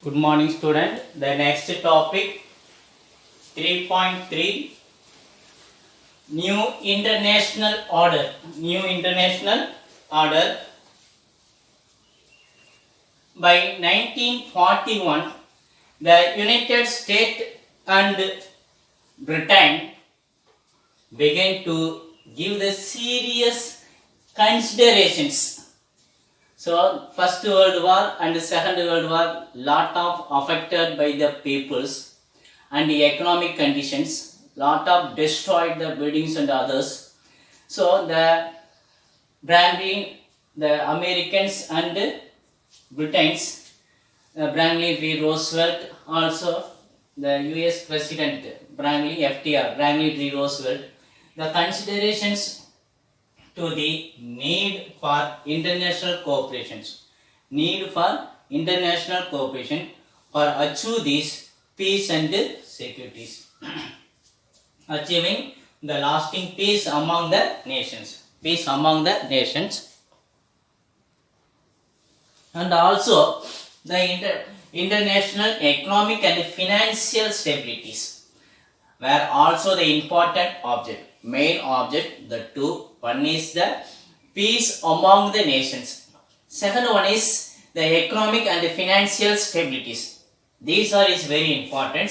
Good morning, student. The next topic 3.3 New International Order. New International Order. By 1941, the United States and Britain began to give the serious considerations. So, First World War and Second World War, lot of affected by the peoples and the economic conditions, lot of destroyed the buildings and others. So, the Americans and Britain's, Franklin D. Roosevelt, also the US President Franklin D. Roosevelt, the considerations to the need for international cooperation for achieve this peace and securities, achieving the lasting peace among the nations, and also the international economic and financial stabilities were also the important main object. The two, one is the peace among the nations, second one is the economic and the financial stabilities. These are is very important.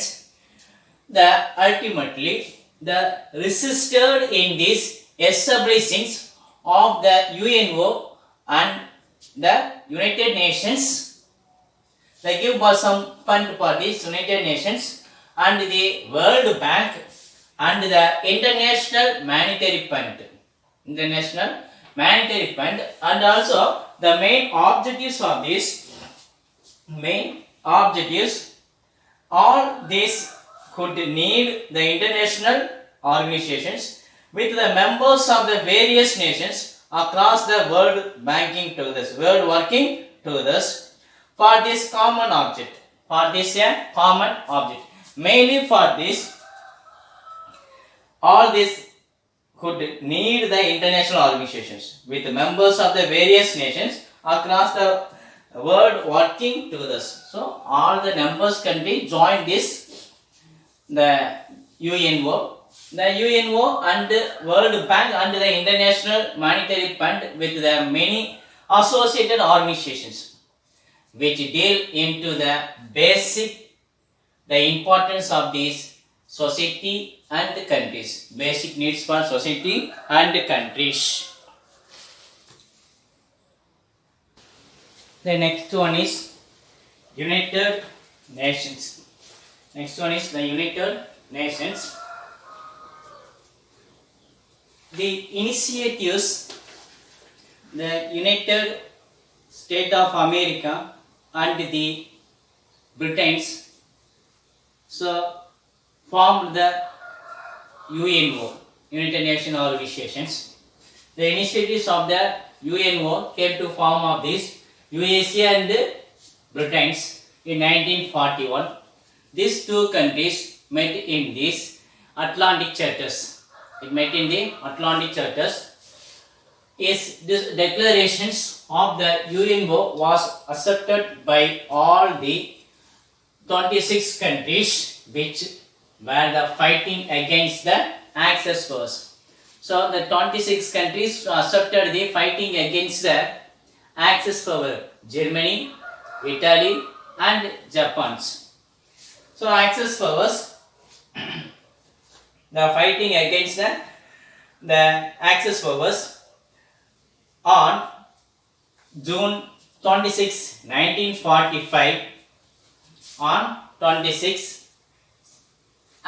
Ultimately the resisted in this establishing of the UNO and the United Nations. They give some fund for these United Nations and the World Bank and the International Monetary Fund, and also the main objectives of this, all these could need the international organizations with the members of the various nations across the world working together for this common object, mainly for this. All this could need the international organizations with members of the various nations across the world working together. So all the members can be join this, the UNO, and World Bank and the International Monetary Fund with the many associated organizations which deal into the importance of these society and countries, basic needs for society and countries. The next one is United Nations. The initiatives, the United States of America and the Britain's, so formed the UNO, United Nations Organizations. The initiatives of the UNO came to form of this USA and Britain's in 1941. These two countries met in these Atlantic Charters. Is this declarations of the UNO was accepted by all the 26 countries which were the fighting against the Axis powers. So the 26 countries accepted the fighting against the Axis power, Germany, Italy and Japan. So Axis powers, the fighting against the Axis powers on June 26, 1945, on 26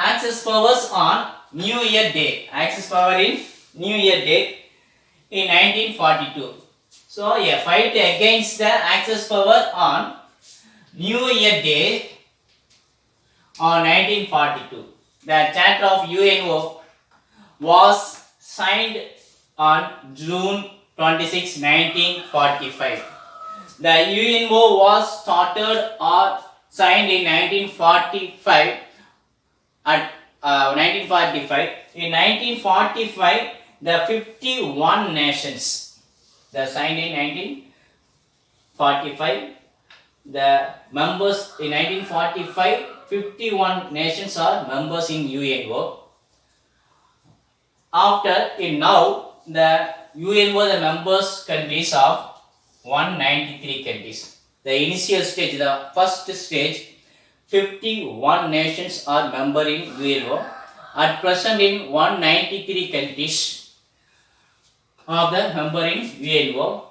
Axis powers on New Year Day. Axis power in New Year Day in 1942. So a fight against the Axis power on New Year Day on 1942. The Charter of UNO was signed on June 26, 1945. The UNO was started or signed in 1945. In 1945, the 51 nations, they signed in 1945. the members in 1945, 51 nations are members in UNO. After in now the UNO the members countries of 193 countries. The initial stage, the first stage, 51 nations are member in UNO. At present in 193 countries of the member in UNO.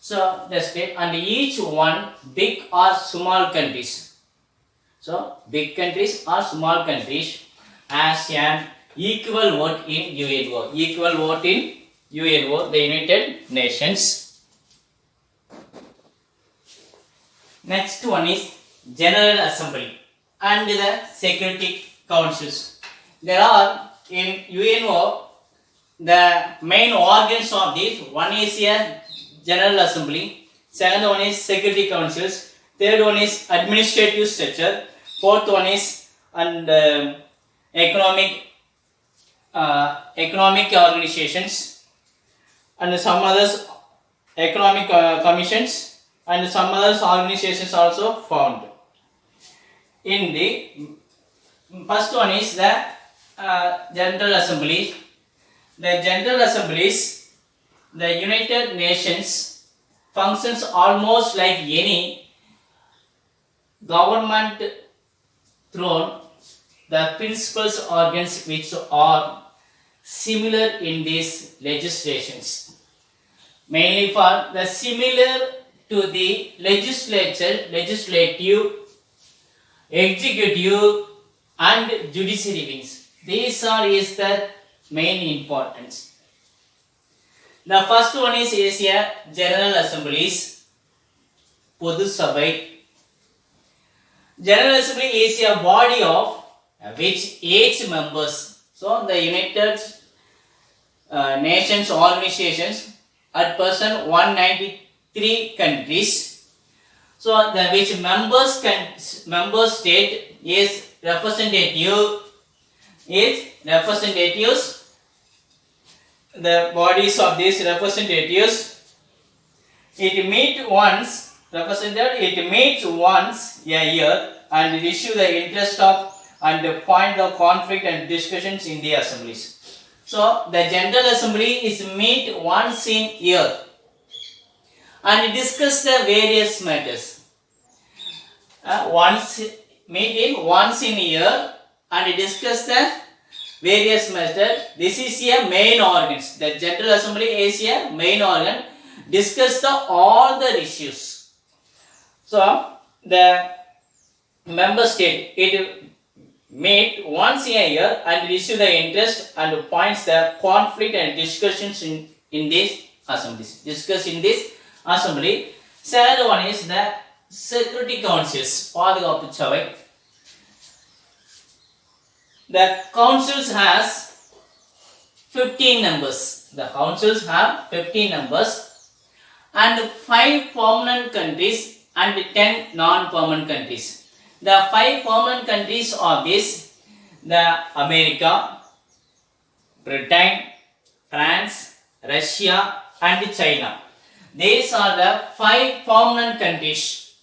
So the state, and each one big or small countries. So big countries or small countries has an equal vote in UNO. Equal vote in UNO, the United Nations. Next one is General Assembly and the Security Councils. There are in UNO the main organs of this. One is a General Assembly, second one is Security Councils, third one is administrative structure, fourth one is economic organizations, and some others economic commissions, and some other organizations also found. In the first one is the General Assembly. The General Assemblies, the United Nations, functions almost like any government through the principal organs which are similar in these legislations. Mainly for the similar to the legislature, legislative, executive and judiciary wings. These are is the main importance. The first one is a General Assemblies, Podu Sabai. General Assembly is a body of which each members. So the United Nations organizations at present 193 countries. So the which member state is representatives. The bodies of these representatives, it meets once a year and issue the interest of and point the conflict and discussions in the assemblies. So the General Assembly is meet once in year and discuss the various matters. Once in a year and discuss the various matters. This is a main organ. The General Assembly is a main organ. Discuss all the issues. So the member state, it meet once a year and issue the interest and points the conflict and discussions in these assemblies. Discuss in this assembly. Second one is the Security Councils. The councils has 15 members. The councils have 15 members and 5 permanent countries and 10 non-permanent countries. The 5 permanent countries are this: the America, Britain, France, Russia and China. These are the 5 permanent countries: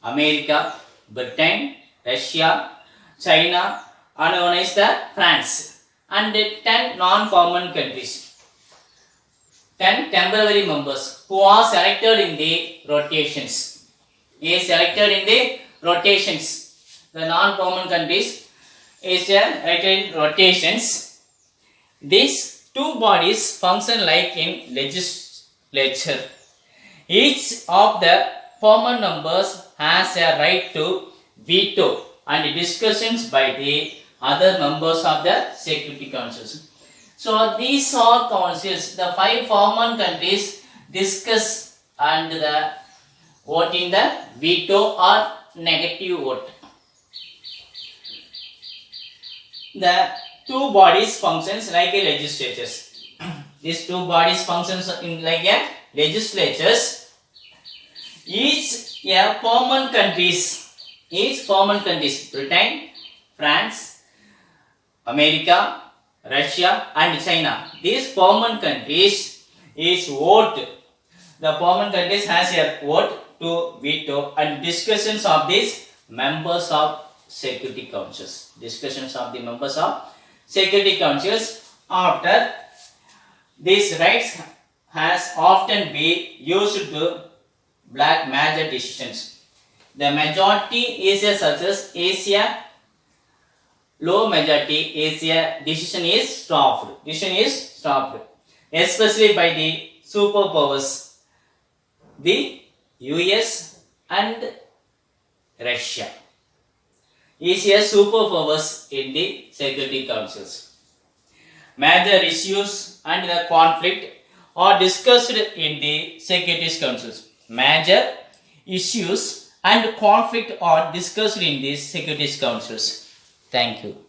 America, Britain, Russia, China, and one is the France, and 10 non-permanent countries, 10 temporary members who are selected in the rotations. The non-permanent countries is selected in rotations. These 2 bodies function like in legislature. Each of the permanent members has a right to veto and discussions by the other members of the Security Councils. So these are councils. The 5 permanent countries discuss and the vote in the veto or negative vote. The 2 bodies functions like a legislatures. These 2 bodies functions in like a legislatures. Each permanent countries, Britain, France, America, Russia and China. These permanent countries is vote. The permanent countries has a vote to veto and discussions of these members of Security Councils. Discussions of the members of Security Councils. After these rights has often been used to block major decisions. The majority Asia such as Asia, low majority Asia decision is stopped. Especially by the superpowers, the US and Russia. Asia superpowers in the Security Councils. Major issues and the conflict are discussed in the Security Councils. Major issues and conflict are discussed in the Security Councils. Thank you.